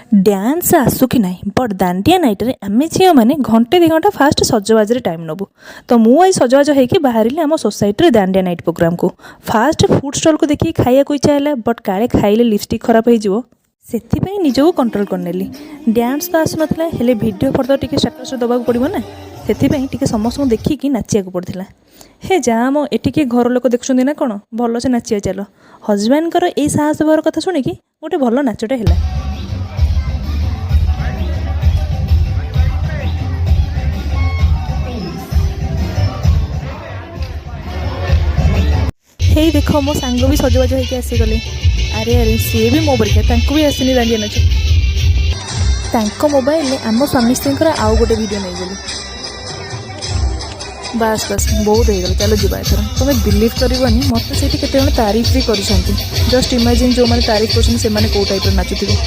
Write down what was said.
Dance ଆସୁ କି ନାହିଁ ବଟ୍ ଦାଣ୍ଡିଆ ନାଇଟ୍ରେ ଆମେ ଝିଅମାନେ ଘଣ୍ଟେ 2 ଘଣ୍ଟା ଫାଷ୍ଟ ସଜବାଜରେ ଟାଇମ୍ ନେବୁ। ତ ମୁଁ ଆଜି ସଜବାଜ ହେଇକି ବାହାରିଲି ଆମ ସୋସାଇଟିରେ ଦାଣ୍ଡିଆ ନାଇଟ୍ ପ୍ରୋଗ୍ରାମକୁ। ଫାଷ୍ଟ ଫୁଡ୍ ଷ୍ଟଲ୍କୁ ଦେଖିକି ଖାଇବାକୁ ଇଚ୍ଛା ହେଲା, ବଟ୍ କାଳେ ଖାଇଲେ ଲିପଷ୍ଟିକ୍ ଖରାପ ହେଇଯିବ, ସେଥିପାଇଁ ନିଜକୁ କଣ୍ଟ୍ରୋଲ କରିନେଲି। ଡ୍ୟାନ୍ସ ତ ଆସୁନଥିଲା, ହେଲେ ଭିଡ଼ିଓ ଫଟୋ ଟିକେ ଷ୍ଟାଟସ୍ରେ ଦେବାକୁ ପଡ଼ିବ ନା, ସେଥିପାଇଁ ଟିକେ ସମସ୍ତଙ୍କୁ ଦେଖିକି ନାଚିବାକୁ ପଡ଼ିଥିଲା। ହେ ଯାମ, ଏଠି କିଏ ଘର ଲୋକ ଦେଖୁଛନ୍ତି ନା କ'ଣ, ଭଲସେ ନାଚିବା ଚାଲ। ହଜବ୍ୟାଣ୍ଡଙ୍କର ଏଇ ସାହସ ଭର କଥା ଶୁଣିକି ଗୋଟେ ଭଲ ନାଚଟେ ହେଲା। ହେଇ ଦେଖ, ମୋ ସାଙ୍ଗ ବି ସଜବାଜ ହେଇକି ଆସିଗଲେ। ଆରେ ଆରେ, ସିଏ ବି ମୋ ପରୀକ୍ଷା, ତାଙ୍କୁ ବି ଆସିନି ଦାଣ୍ଡିଆ ନାଚ। ତାଙ୍କ ମୋବାଇଲରେ ଆମ ସ୍ୱାମୀ ସ୍ତ୍ରୀଙ୍କର ଆଉ ଗୋଟେ ଭିଡ଼ିଓ ନେଇଗଲି। ବାସ୍ ବାସ୍, ବହୁତ ହେଇଗଲା, ଚାଲ ଯିବା ଏଥର। ତୁମେ ବିଲିଭ୍ କରିବନି, ମୋତେ ସେଇଠି କେତେ ଜଣ ତାରିଫ ବି କରିଛନ୍ତି। ଜଷ୍ଟ ଇମାଜିନ୍, ଯେଉଁମାନେ ତାରିଫ କରୁଛନ୍ତି ସେମାନେ କେଉଁ ଟାଇପ୍ର ନାଚୁଥିବେ।